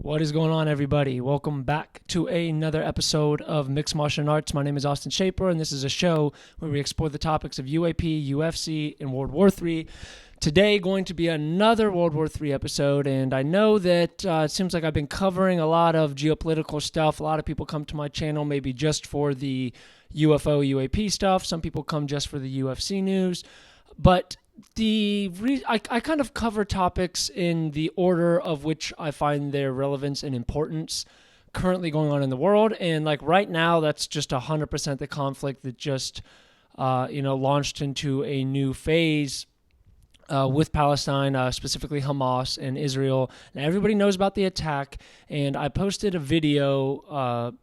What is going on, everybody? Welcome back to another episode of Mixed Martial Arts. My name is Austin Shaper, and this is a show where we explore the topics of UAP, UFC, and World War III. Today, going to be another World War III episode, and I know that it seems like I've been covering a lot of geopolitical stuff. A lot of people come to my channel maybe just for the UFO, UAP stuff. Some people come just for the UFC news, but I kind of cover topics in the order of which I find their relevance and importance currently going on in the world. And like right now, that's just 100% the conflict that just, launched into a new phase with Palestine, specifically Hamas and Israel. Now, everybody knows about the attack, and I posted a video,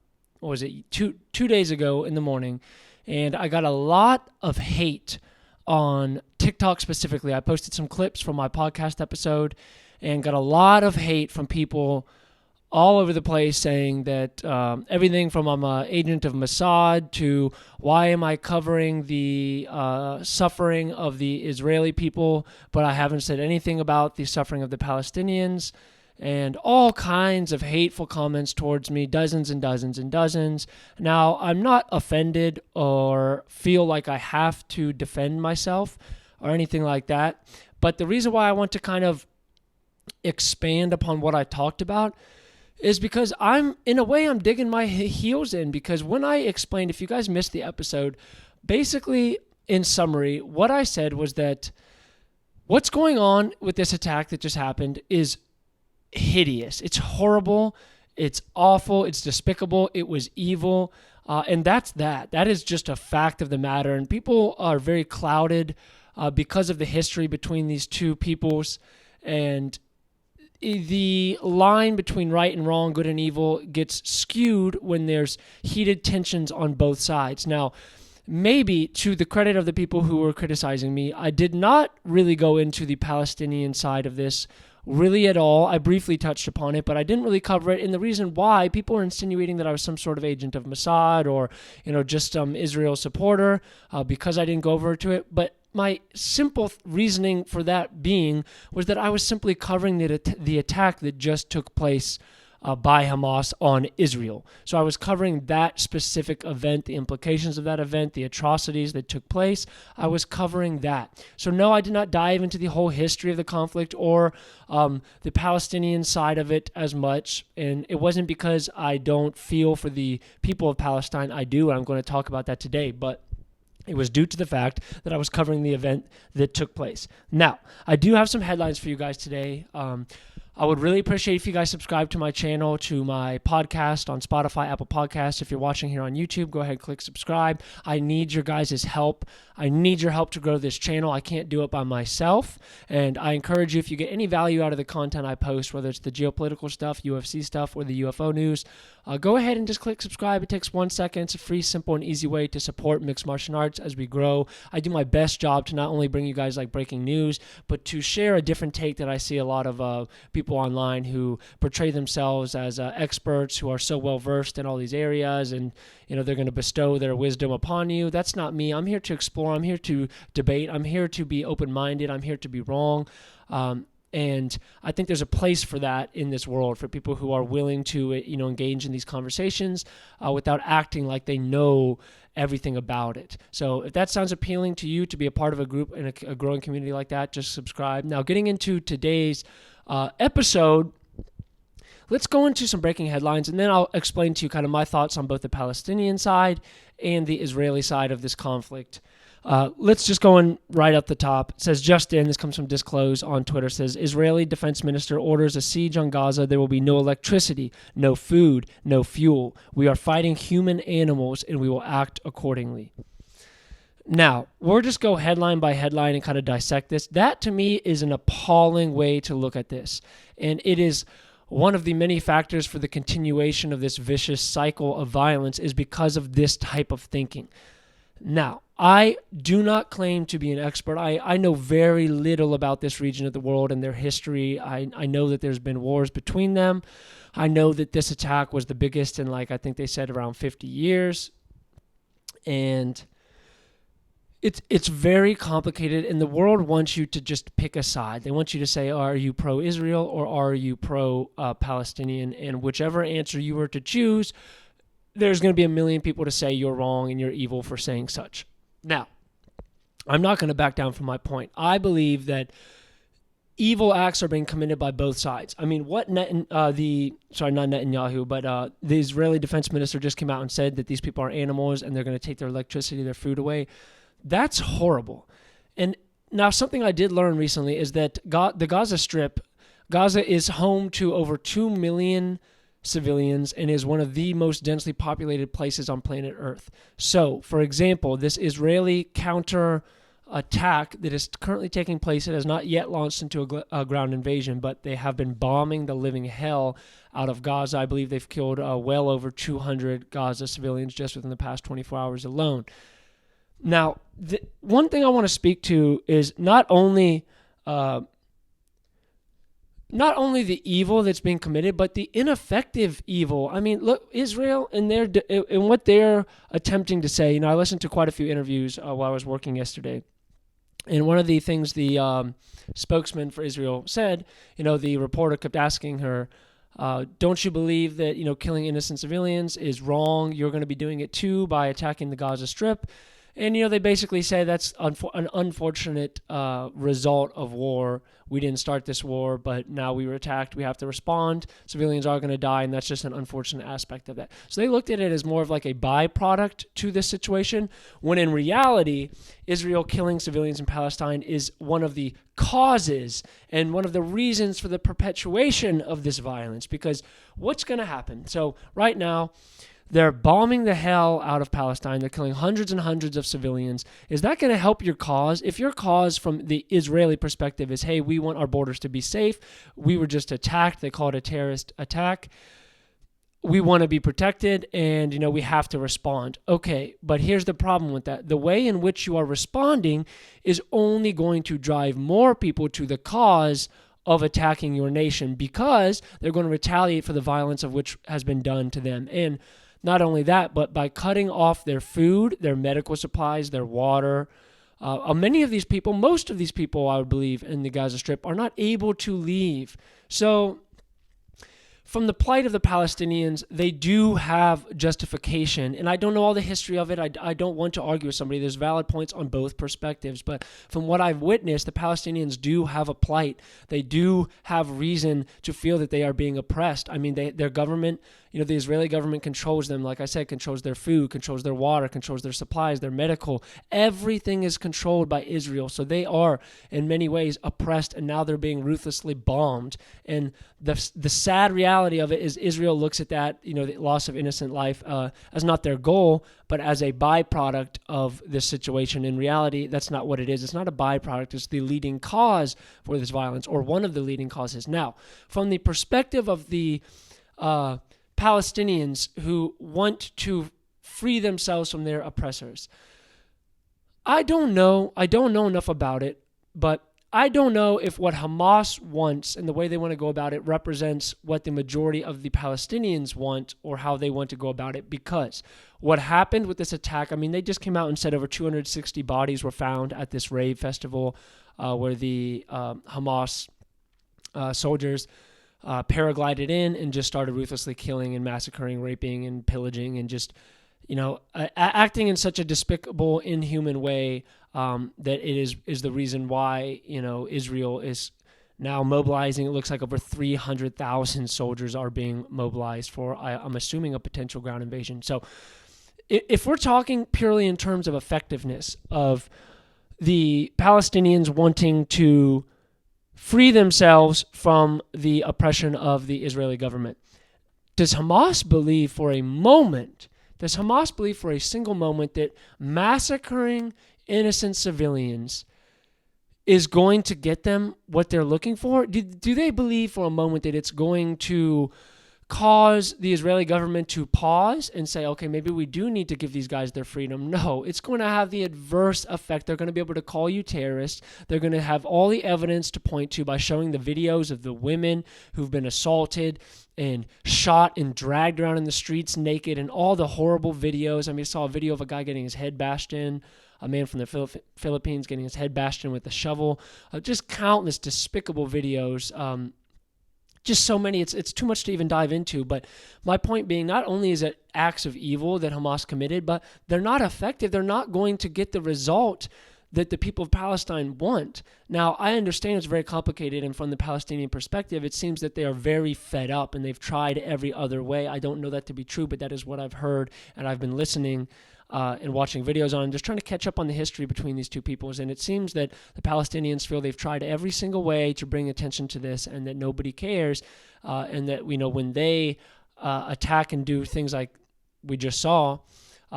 two days ago in the morning, and I got a lot of hate on TikTok specifically. I posted some clips from my podcast episode and got a lot of hate from people all over the place saying that everything from I'm an agent of Mossad to why am I covering the suffering of the Israeli people, but I haven't said anything about the suffering of the Palestinians, and all kinds of hateful comments towards me, dozens and dozens and dozens. Now, I'm not offended or feel like I have to defend myself or anything like that, but the reason why I want to kind of expand upon what I talked about is because I'm digging my heels in, because when I explained, if you guys missed the episode, basically, in summary, what I said was that what's going on with this attack that just happened is hideous. It's horrible. It's awful. It's despicable. It was evil. And that's that. That is just a fact of the matter. And people are very clouded because of the history between these two peoples. And the line between right and wrong, good and evil, gets skewed when there's heated tensions on both sides. Now, maybe to the credit of the people who were criticizing me, I did not really go into the Palestinian side of this really at all. I briefly touched upon it, but I didn't really cover it. And the reason why, people are insinuating that I was some sort of agent of Mossad or, just some Israel supporter because I didn't go over to it. But my simple reasoning for that being was that I was simply covering the attack that just took place by Hamas on Israel. So I was covering that specific event, the implications of that event, the atrocities that took place. I was covering that. So no, I did not dive into the whole history of the conflict or the Palestinian side of it as much. And it wasn't because I don't feel for the people of Palestine. I do, and I'm going to talk about that today. But it was due to the fact that I was covering the event that took place. Now, I do have some headlines for you guys today. I would really appreciate if you guys subscribe to my channel, to my podcast on Spotify, Apple Podcasts. If you're watching here on YouTube, go ahead and click subscribe. I need your guys' help. I need your help to grow this channel. I can't do it by myself. And I encourage you, if you get any value out of the content I post, whether it's the geopolitical stuff, UFC stuff, or the UFO news, go ahead and just click subscribe. It takes 1 second. It's a free, simple, and easy way to support Mixed Martial Arts as we grow. I do my best job to not only bring you guys like breaking news, but to share a different take that I see a lot of people online who portray themselves as experts who are so well versed in all these areas, and they're going to bestow their wisdom upon you. That's not me. I'm here to explore. I'm here to debate. I'm here to be open-minded. I'm here to be wrong. And I think there's a place for that in this world, for people who are willing to, engage in these conversations without acting like they know everything about it. So if that sounds appealing to you, to be a part of a group in a growing community like that, just subscribe. Now, getting into today's episode, let's go into some breaking headlines, and then I'll explain to you kind of my thoughts on both the Palestinian side and the Israeli side of this conflict. Let's just go in right up the top. It says, just in, this comes from Disclose on Twitter, says, Israeli defense minister orders a siege on Gaza. There will be no electricity, no food, no fuel. We are fighting human animals, and we will act accordingly. Now, we'll just go headline by headline and kind of dissect this. That, to me, is an appalling way to look at this. And it is one of the many factors for the continuation of this vicious cycle of violence is because of this type of thinking. Now, I do not claim to be an expert. I know very little about this region of the world and their history. I know that there's been wars between them. I know that this attack was the biggest in, I think they said around 50 years. And it's very complicated, and the world wants you to just pick a side. They want you to say, are you pro-Israel or are you pro-Palestinian? And whichever answer you were to choose, there's going to be a million people to say you're wrong and you're evil for saying such. Now, I'm not going to back down from my point. I believe that evil acts are being committed by both sides. I mean, what not Netanyahu, but the Israeli defense minister just came out and said that these people are animals and they're going to take their electricity, their food away. That's horrible. And now something I did learn recently is that the Gaza Strip, Gaza is home to over 2 million civilians and is one of the most densely populated places on planet Earth. So, for example, this Israeli counter attack that is currently taking place, it has not yet launched into a ground invasion, but they have been bombing the living hell out of Gaza. I believe they've killed well over 200 Gaza civilians just within the past 24 hours alone. Now, one thing I want to speak to is not only the evil that's being committed, but the ineffective evil. I mean, look, Israel and what they're attempting to say. I listened to quite a few interviews while I was working yesterday, and one of the things the spokesman for Israel said, the reporter kept asking her, don't you believe that killing innocent civilians is wrong? You're going to be doing it too by attacking the Gaza Strip. And, they basically say that's an unfortunate result of war. We didn't start this war, but now we were attacked. We have to respond. Civilians are going to die, and that's just an unfortunate aspect of that. So they looked at it as more of like a byproduct to this situation, when in reality, Israel killing civilians in Palestine is one of the causes and one of the reasons for the perpetuation of this violence. Because what's going to happen? So right now, they're bombing the hell out of Palestine. They're killing hundreds and hundreds of civilians. Is that going to help your cause? If your cause from the Israeli perspective is, hey, we want our borders to be safe, we were just attacked, they call it a terrorist attack, we want to be protected, and, we have to respond. Okay, but here's the problem with that. The way in which you are responding is only going to drive more people to the cause of attacking your nation, because they're going to retaliate for the violence of which has been done to them. And not only that, but by cutting off their food, their medical supplies, their water, many of these people, most of these people, I would believe, in the Gaza Strip are not able to leave. So from the plight of the Palestinians, they do have justification. And I don't know all the history of it. I don't want to argue with somebody. There's valid points on both perspectives. But from what I've witnessed, the Palestinians do have a plight. They do have reason to feel that they are being oppressed. I mean, their government, the Israeli government controls them. Like I said, controls their food, controls their water, controls their supplies, their medical. Everything is controlled by Israel. So they are, in many ways, oppressed, and now they're being ruthlessly bombed. And the sad reality of it is Israel looks at that, the loss of innocent life as not their goal, but as a byproduct of this situation. In reality, that's not what it is. It's not a byproduct. It's the leading cause for this violence, or one of the leading causes. Now, from the perspective of the Palestinians who want to free themselves from their oppressors, I don't know enough about it, but I don't know if what Hamas wants and the way they want to go about it represents what the majority of the Palestinians want, or how they want to go about it. Because what happened with this attack, I mean, they just came out and said over 260 bodies were found at this rave festival where the Hamas soldiers paraglided in and just started ruthlessly killing and massacring, raping and pillaging, and just acting in such a despicable, inhuman way that it is the reason why Israel is now mobilizing. It looks like over 300,000 soldiers are being mobilized for, I'm assuming, a potential ground invasion. So if we're talking purely in terms of effectiveness of the Palestinians wanting to free themselves from the oppression of the Israeli government, does Hamas believe for a single moment that massacring innocent civilians is going to get them what they're looking for? Do they believe for a moment that it's going to cause the Israeli government to pause and say, okay, maybe we do need to give these guys their freedom? No, it's going to have the adverse effect. They're going to be able to call you terrorists. They're going to have all the evidence to point to by showing the videos of the women who've been assaulted and shot and dragged around in the streets naked, and all the horrible videos. I mean, I saw a video of a guy getting his head bashed in a man from the Philippines getting his head bashed in with a shovel, just countless despicable videos. Just so many, it's too much to even dive into. But my point being, not only is it acts of evil that Hamas committed, but they're not effective. They're not going to get the result that the people of Palestine want. Now, I understand it's very complicated, and from the Palestinian perspective, it seems that they are very fed up, and they've tried every other way. I don't know that to be true, but that is what I've heard, and I've been listening and watching videos on, just trying to catch up on the history between these two peoples. And it seems that the Palestinians feel they've tried every single way to bring attention to this, and that nobody cares, and that, when they attack and do things like we just saw,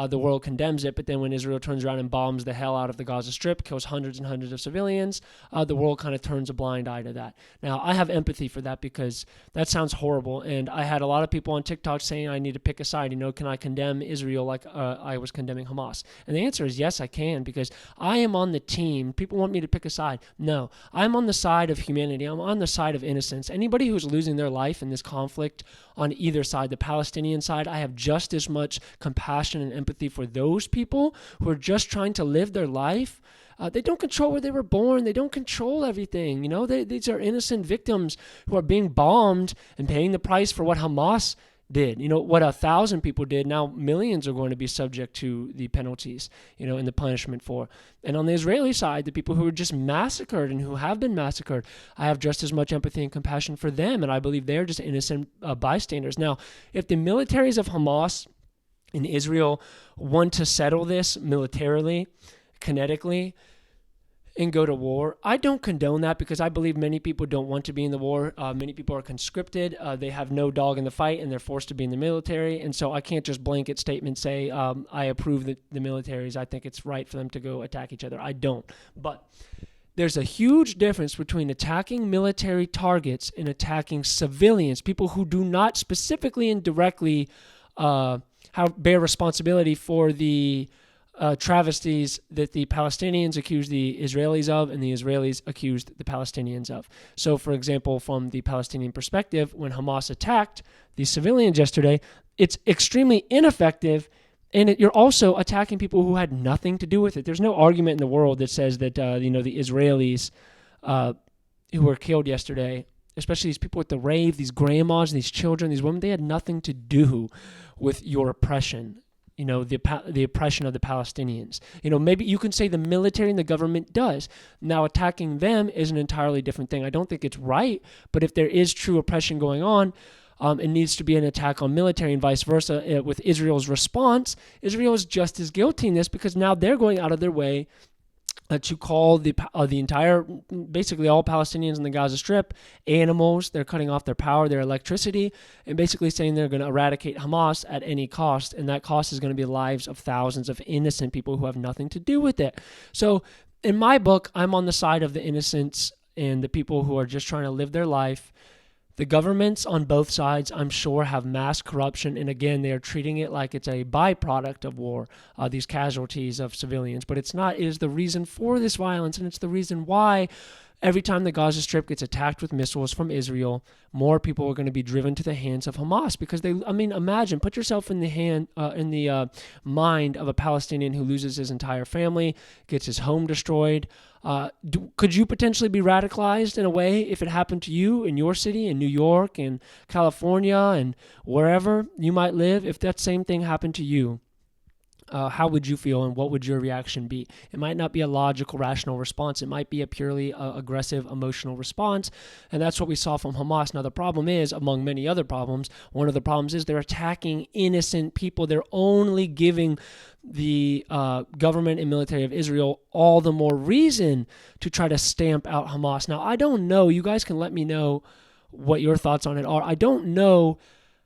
the world condemns it. But then when Israel turns around and bombs the hell out of the Gaza Strip, kills hundreds and hundreds of civilians, the world kind of turns a blind eye to that. Now, I have empathy for that because that sounds horrible. And I had a lot of people on TikTok saying I need to pick a side. Can I condemn Israel like I was condemning Hamas? And the answer is yes, I can, because I am on the team. People want me to pick a side. No, I'm on the side of humanity. I'm on the side of innocence. Anybody who's losing their life in this conflict on either side, the Palestinian side, I have just as much compassion and empathy for those people who are just trying to live their life. They don't control where they were born. They don't control everything. These are innocent victims who are being bombed and paying the price for what Hamas did. What 1,000 people did. Now millions are going to be subject to the penalties, and the punishment for. And on the Israeli side, the people who are just massacred and who have been massacred, I have just as much empathy and compassion for them. And I believe they're just innocent bystanders. Now, if the militaries of Hamas in Israel want to settle this militarily, kinetically, and go to war, I don't condone that, because I believe many people don't want to be in the war. Many people are conscripted. They have no dog in the fight, and they're forced to be in the military. And so I can't just blanket statement say I approve the militaries. I think it's right for them to go attack each other. I don't. But there's a huge difference between attacking military targets and attacking civilians, people who do not specifically and directly bear responsibility for the travesties that the Palestinians accused the Israelis of and the Israelis accused the Palestinians of. So, for example, from the Palestinian perspective, when Hamas attacked the civilians yesterday, it's extremely ineffective, and you're also attacking people who had nothing to do with it. There's no argument in the world that says that the Israelis who were killed yesterday, especially these people at the rave, these grandmas, these children, these women, they had nothing to do with your oppression, the oppression of the Palestinians. Maybe you can say the military and the government does. Now, attacking them is an entirely different thing. I don't think it's right, but if there is true oppression going on, it needs to be an attack on military and vice versa. With Israel's response, Israel is just as guilty in this, because now they're going out of their way to call the entire, basically all Palestinians in the Gaza Strip, animals. They're cutting off their power, their electricity, and basically saying they're going to eradicate Hamas at any cost, and that cost is going to be the lives of thousands of innocent people who have nothing to do with it. So in my book, I'm on the side of the innocents and the people who are just trying to live their life. The governments on both sides, I'm sure, have mass corruption. And again, they are treating it like it's a byproduct of war, these casualties of civilians. But it's not. It is the reason for this violence, and it's the reason why every time the Gaza Strip gets attacked with missiles from Israel, more people are going to be driven to the hands of Hamas, because imagine, put yourself in the mind of a Palestinian who loses his entire family, gets his home destroyed. Could you potentially be radicalized in a way if it happened to you in your city, in New York, in California, and wherever you might live? If that same thing happened to you, how would you feel, and what would your reaction be? It might not be a logical, rational response. It might be a purely aggressive, emotional response, and that's what we saw from Hamas. Now, the problem is, among many other problems, one of the problems is they're attacking innocent people. They're only giving the government and military of Israel all the more reason to try to stamp out Hamas. Now, I don't know. You guys can let me know what your thoughts on it are. I don't know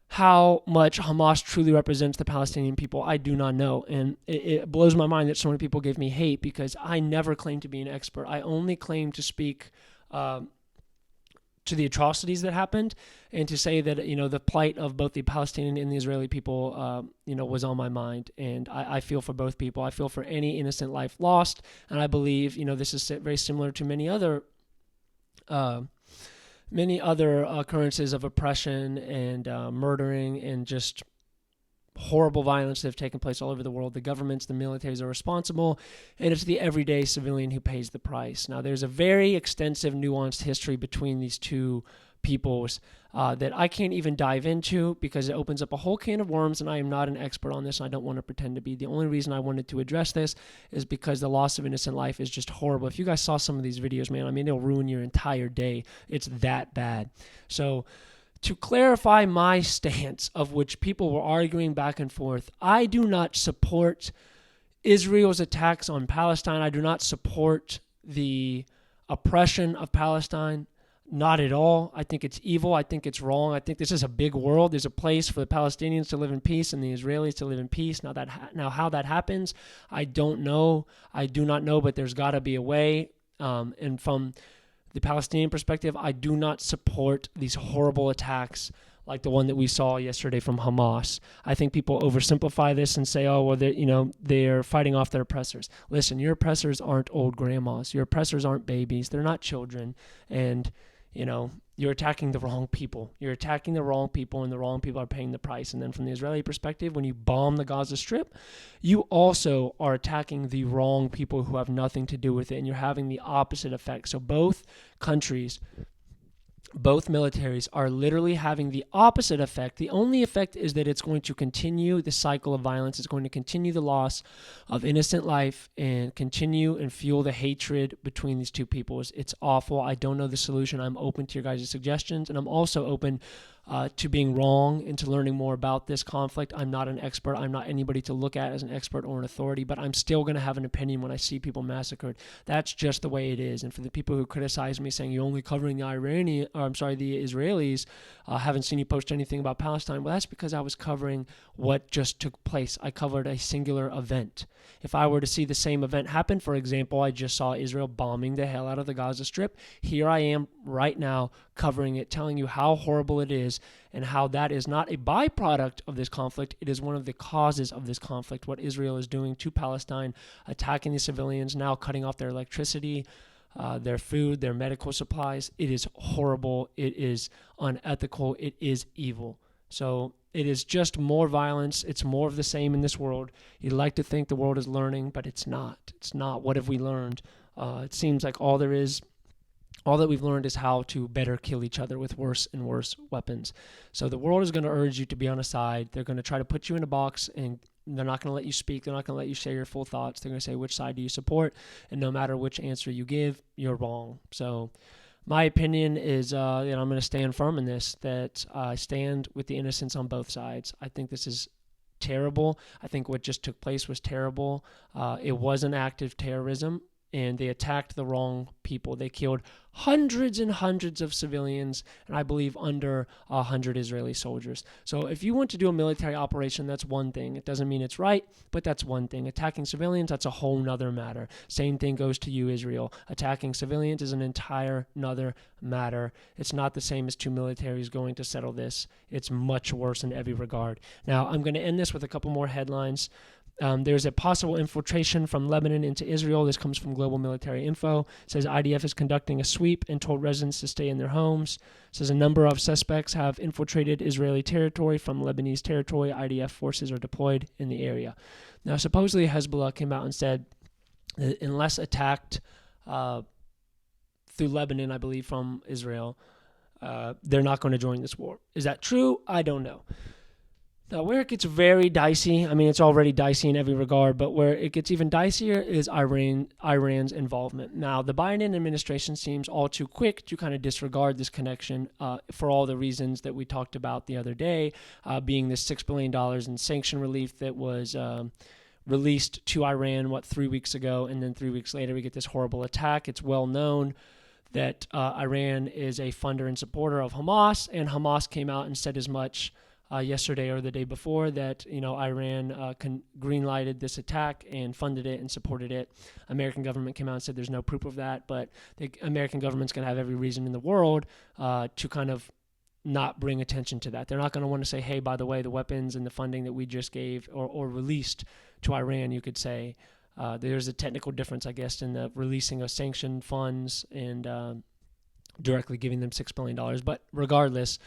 how much Hamas truly represents the Palestinian people. I do not know. And it blows my mind that so many people give me hate, because I never claim to be an expert. I only claim to speak to the atrocities that happened, and to say that, the plight of both the Palestinian and the Israeli people, was on my mind. And I feel for both people. I feel for any innocent life lost. And I believe, this is very similar to many other occurrences of oppression and murdering and just horrible violence that have taken place all over the world. The governments, the militaries are responsible, and it's the everyday civilian who pays the price. Now, there's a very extensive, nuanced history between these two peoples that I can't even dive into because it opens up a whole can of worms, and I am not an expert on this, and I don't want to pretend to be. The only reason I wanted to address this is because the loss of innocent life is just horrible. If you guys saw some of these videos, man, I mean, it'll ruin your entire day. It's that bad. So to clarify my stance, of which people were arguing back and forth, I do not support Israel's attacks on Palestine. I do not support the oppression of Palestine. Not at all. I think it's evil. I think it's wrong. I think this is a big world. There's a place for the Palestinians to live in peace and the Israelis to live in peace. Now how that happens, I don't know. I do not know, but there's got to be a way. And from the Palestinian perspective, I do not support these horrible attacks like the one that we saw yesterday from Hamas. I think people oversimplify this and say, oh, well, they're fighting off their oppressors. Listen, your oppressors aren't old grandmas. Your oppressors aren't babies. They're not children. And you're attacking the wrong people. You're attacking the wrong people, and the wrong people are paying the price. And then from the Israeli perspective, when you bomb the Gaza Strip, you also are attacking the wrong people who have nothing to do with it, and you're having the opposite effect. So both countries, both militaries are literally having the opposite effect. The only effect is that it's going to continue the cycle of violence. It's going to continue the loss of innocent life and continue and fuel the hatred between these two peoples. It's awful. I don't know the solution. I'm open to your guys' suggestions, and I'm also open to being wrong and to learning more about this conflict. I'm not an expert. I'm not anybody to look at as an expert or an authority, but I'm still going to have an opinion when I see people massacred. That's just the way it is. And for the people who criticize me saying you're only covering the Israelis, haven't seen you post anything about Palestine, well, that's because I was covering what just took place. I covered a singular event. If I were to see the same event happen, for example, I just saw Israel bombing the hell out of the Gaza Strip. Here I am right now covering it, telling you how horrible it is and how that is not a byproduct of this conflict. It is one of the causes of this conflict, what Israel is doing to Palestine, attacking the civilians, now cutting off their electricity, their food, their medical supplies. It is horrible. It is unethical. It is evil. So it is just more violence. It's more of the same in this world. You'd like to think the world is learning, but it's not. It's not. What have we learned? It seems like all that we've learned is how to better kill each other with worse and worse weapons. So the world is going to urge you to be on a side. They're going to try to put you in a box, and they're not going to let you speak. They're not going to let you share your full thoughts. They're going to say, which side do you support? And no matter which answer you give, you're wrong. So my opinion is, I'm going to stand firm in this, that I stand with the innocents on both sides. I think this is terrible. I think what just took place was terrible. It was an act of terrorism, and they attacked the wrong people. They killed hundreds and hundreds of civilians, and I believe under 100 Israeli soldiers. So if you want to do a military operation, that's one thing. It doesn't mean it's right, but that's one thing. Attacking civilians, that's a whole nother matter. Same thing goes to you, Israel. Attacking civilians is an entire nother matter. It's not the same as two militaries going to settle this. It's much worse in every regard. Now, I'm going to end this with a couple more headlines. There's a possible infiltration from Lebanon into Israel. This comes from Global Military Info. It says IDF is conducting a sweep and told residents to stay in their homes. It says a number of suspects have infiltrated Israeli territory from Lebanese territory. IDF forces are deployed in the area. Now, supposedly Hezbollah came out and said that unless attacked through Lebanon, I believe, from Israel, they're not going to join this war. Is that true? I don't know. Now, where it gets very dicey, I mean, it's already dicey in every regard, but where it gets even dicier is Iran's involvement. Now, the Biden administration seems all too quick to kind of disregard this connection for all the reasons that we talked about the other day, being the $6 billion in sanction relief that was released to Iran, 3 weeks ago, and then 3 weeks later we get this horrible attack. It's well known that Iran is a funder and supporter of Hamas, and Hamas came out and said as much yesterday or the day before that Iran green-lighted this attack and funded it and supported it. American government came out and said there's no proof of that, but the American government's going to have every reason in the world to kind of not bring attention to that. They're not going to want to say, hey, by the way, the weapons and the funding that we just gave or released to Iran, you could say, there's a technical difference, I guess, in the releasing of sanctioned funds and directly giving them $6 billion. But regardless,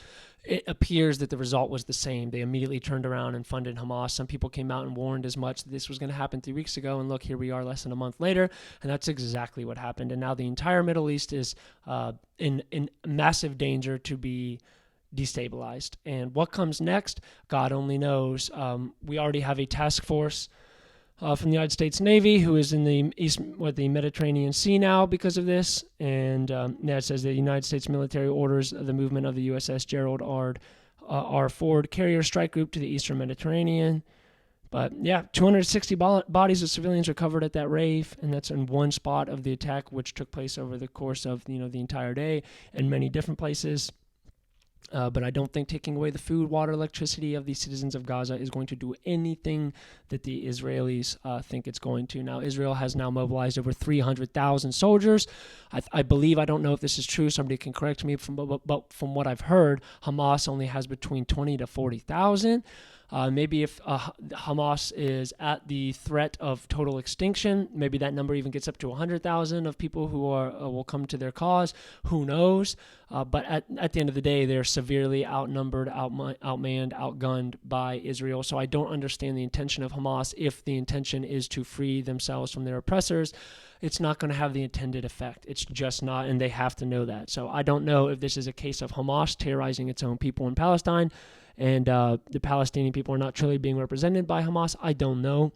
it appears that the result was the same. They immediately turned around and funded Hamas. Some people came out and warned as much that this was going to happen 3 weeks ago, and look, here we are less than a month later, and that's exactly what happened. And now the entire Middle East is in massive danger to be destabilized. And what comes next, God only knows. We already have a task force from the United States Navy, who is in the Mediterranean Sea now because of this. And it says the United States military orders the movement of the USS Gerald R. Ford carrier strike group to the Eastern Mediterranean. But yeah, 260 bodies of civilians recovered at that rave, and that's in one spot of the attack, which took place over the course of the entire day in many different places. But I don't think taking away the food, water, electricity of the citizens of Gaza is going to do anything that the Israelis think it's going to. Now, Israel has now mobilized over 300,000 soldiers. I believe, I don't know if this is true, somebody can correct me, but from what I've heard, Hamas only has between 20 to 40,000. Maybe if Hamas is at the threat of total extinction, maybe that number even gets up to 100,000 of people who will come to their cause. Who knows? But at the end of the day, they're severely outnumbered, outmanned, outgunned by Israel. So I don't understand the intention of Hamas. If the intention is to free themselves from their oppressors, it's not going to have the intended effect. It's just not, and they have to know that. So I don't know if this is a case of Hamas terrorizing its own people in Palestine, and the Palestinian people are not truly being represented by Hamas. I don't know.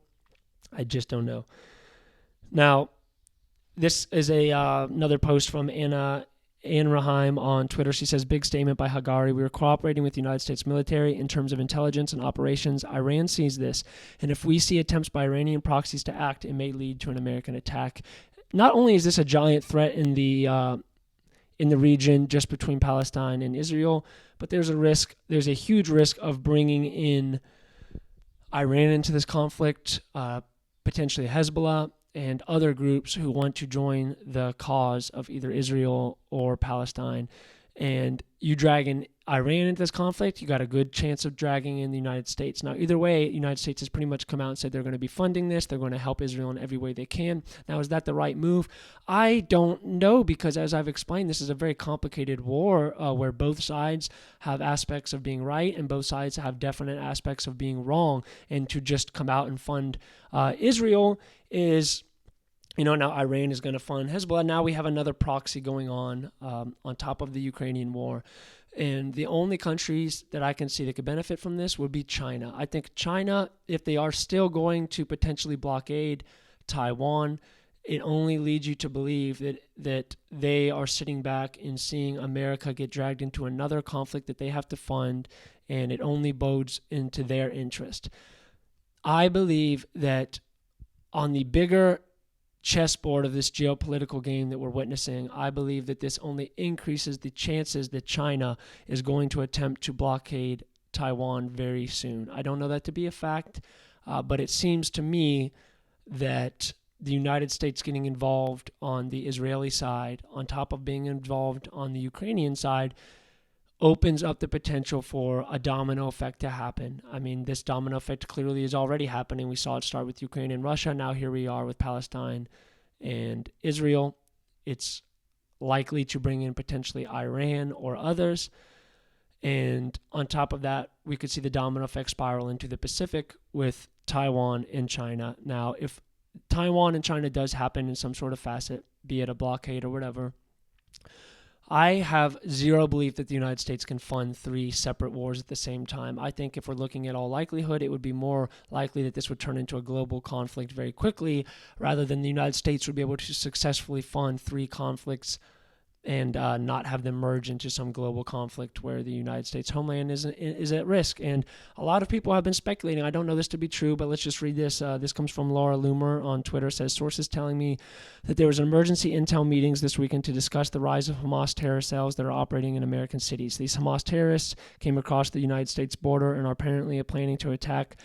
I just don't know. Now, this is another post from Anne Raheim on Twitter. She says, big statement by Hagari. We are cooperating with the United States military in terms of intelligence and operations. Iran sees this, and if we see attempts by Iranian proxies to act, it may lead to an American attack. Not only is this a giant threat in the region just between Palestine and Israel, but there's a huge risk of bringing in Iran into this conflict, potentially Hezbollah and other groups who want to join the cause of either Israel or Palestine. And you drag in Iran into this conflict, you got a good chance of dragging in the United States. Now, either way, the United States has pretty much come out and said they're going to be funding this. They're going to help Israel in every way they can. Now, is that the right move? I don't know, because as I've explained, this is a very complicated war where both sides have aspects of being right and both sides have definite aspects of being wrong. And to just come out and fund Israel is... now Iran is going to fund Hezbollah. Now we have another proxy going on top of the Ukrainian war. And the only countries that I can see that could benefit from this would be China. I think China, if they are still going to potentially blockade Taiwan, it only leads you to believe that they are sitting back and seeing America get dragged into another conflict that they have to fund, and it only bodes into their interest. I believe that on the bigger chessboard of this geopolitical game that we're witnessing, I believe that this only increases the chances that China is going to attempt to blockade Taiwan very soon. I don't know that to be a fact, but it seems to me that the United States getting involved on the Israeli side, on top of being involved on the Ukrainian side, opens up the potential for a domino effect to happen. I mean, this domino effect clearly is already happening. We saw it start with Ukraine and Russia. Now here we are with Palestine and Israel. It's likely to bring in potentially Iran or others. And on top of that, we could see the domino effect spiral into the Pacific with Taiwan and China. Now, if Taiwan and China does happen in some sort of facet, be it a blockade or whatever, I have zero belief that the United States can fund 3 separate wars at the same time. I think if we're looking at all likelihood, it would be more likely that this would turn into a global conflict very quickly, rather than the United States would be able to successfully fund 3 conflicts and not have them merge into some global conflict where the United States homeland is at risk. And a lot of people have been speculating. I don't know this to be true, but let's just read this. This comes from Laura Loomer on Twitter. It says, sources telling me that there was emergency intel meetings this weekend to discuss the rise of Hamas terror cells that are operating in American cities. These Hamas terrorists came across the United States border and are apparently planning to attack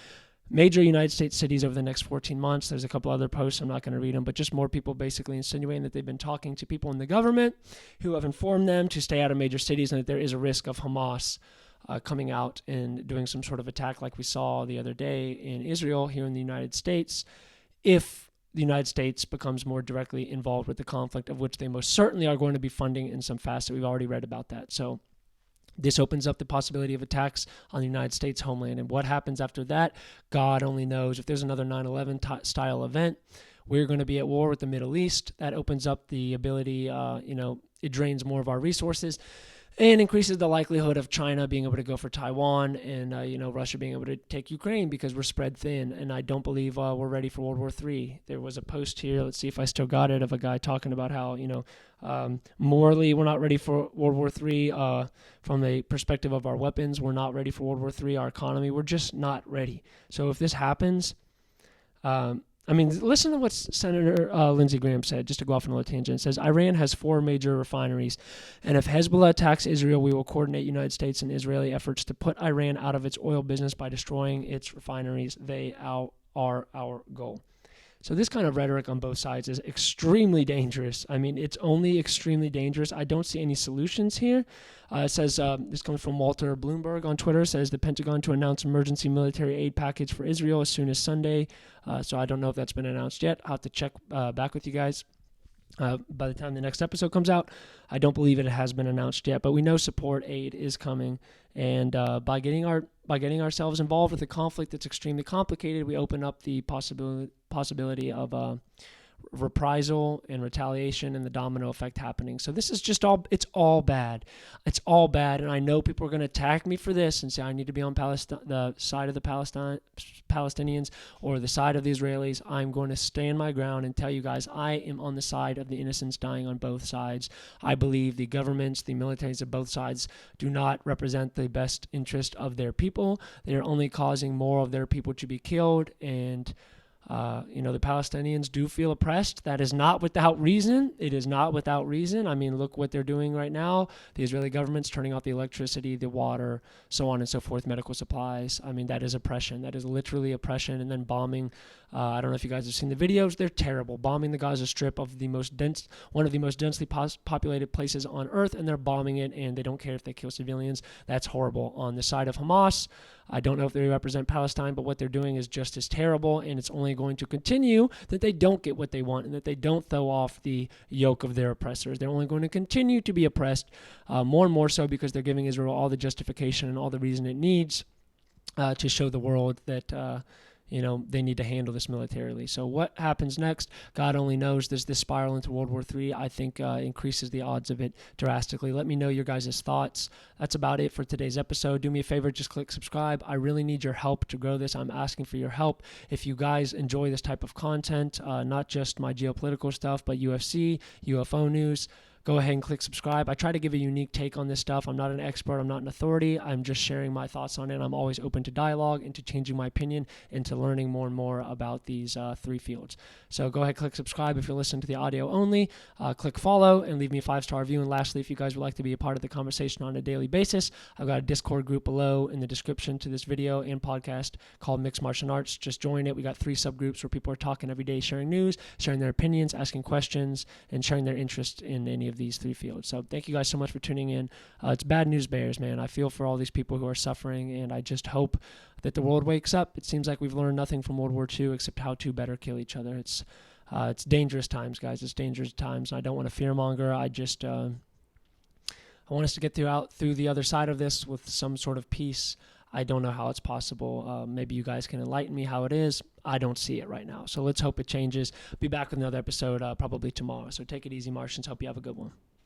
major United States cities over the next 14 months. There's a couple other posts. I'm not going to read them, but just more people basically insinuating that they've been talking to people in the government who have informed them to stay out of major cities and that there is a risk of Hamas coming out and doing some sort of attack like we saw the other day in Israel here in the United States. If the United States becomes more directly involved with the conflict, of which they most certainly are going to be funding in some facet. We've already read about that. So this opens up the possibility of attacks on the United States homeland. And what happens after that, God only knows. If there's another 9/11 style event, we're going to be at war with the Middle East. That opens up the ability, it drains more of our resources and increases the likelihood of China being able to go for Taiwan and, Russia being able to take Ukraine because we're spread thin. And I don't believe we're ready for World War III. There was a post here, let's see if I still got it, of a guy talking about how, morally we're not ready for World War III. From the perspective of our weapons, we're not ready for World War III. Our economy, we're just not ready. So if this happens, listen to what Senator Lindsey Graham said, just to go off on a little tangent. It says, Iran has 4 major refineries, and if Hezbollah attacks Israel, we will coordinate United States and Israeli efforts to put Iran out of its oil business by destroying its refineries. They are our goal. So this kind of rhetoric on both sides is extremely dangerous. It's only extremely dangerous. I don't see any solutions here. It says, this comes from Walter Bloomberg on Twitter, says the Pentagon to announce emergency military aid package for Israel as soon as Sunday. So I don't know if that's been announced yet. I'll have to check back with you guys. By the time the next episode comes out, I don't believe it has been announced yet, but we know support aid is coming. And by getting ourselves involved with a conflict that's extremely complicated, we open up the possibility of reprisal and retaliation and the domino effect happening. So this is it's all bad. It's all bad. And I know people are going to attack me for this and say I need to be on the side of the Palestinians or the side of the Israelis. I'm going to stand my ground and tell you guys I am on the side of the innocents dying on both sides. I believe the governments, the militaries of both sides do not represent the best interest of their people. They are only causing more of their people to be killed, and the Palestinians do feel oppressed. That is not without reason. It is not without reason. Look what they're doing right now. The Israeli government's turning off the electricity, the water, so on and so forth, medical supplies. That is oppression. That is literally oppression. And then bombing. I don't know if you guys have seen the videos. They're terrible. Bombing the Gaza Strip of one of the most densely populated places on earth, and they're bombing it, and they don't care if they kill civilians. That's horrible. On the side of Hamas, I don't know if they represent Palestine, but what they're doing is just as terrible, and it's only going to continue that they don't get what they want and that they don't throw off the yoke of their oppressors. They're only going to continue to be oppressed more and more so because they're giving Israel all the justification and all the reason it needs to show the world that they need to handle this militarily. So what happens next, God only knows. Does this spiral into World War III? I think increases the odds of it drastically. Let me know your guys' thoughts. That's about it for today's episode. Do me a favor, just click subscribe. I really need your help to grow this. I'm asking for your help. If you guys enjoy this type of content, not just my geopolitical stuff, but UFC, UFO news, go ahead and click subscribe. I try to give a unique take on this stuff. I'm not an expert. I'm not an authority. I'm just sharing my thoughts on it. I'm always open to dialogue and to changing my opinion and to learning more and more about these 3 fields. So go ahead, click subscribe if you're listening to the audio only. Click follow and leave me a 5-star review. And lastly, if you guys would like to be a part of the conversation on a daily basis, I've got a Discord group below in the description to this video and podcast called Mixed Martial Arts. Just join it. We got 3 subgroups where people are talking every day, sharing news, sharing their opinions, asking questions, and sharing their interest in any of these 3 fields. So thank you guys so much for tuning in. It's bad news bears, man. I feel for all these people who are suffering, and I just hope that the world wakes up. It seems like we've learned nothing from World War II except how to better kill each other. It's dangerous times, guys. It's dangerous times. I don't want to fearmonger. I want us to get through the other side of this with some sort of peace. I don't know how it's possible. Maybe you guys can enlighten me how it is. I don't see it right now. So let's hope it changes. Be back with another episode probably tomorrow. So take it easy, Martians. Hope you have a good one.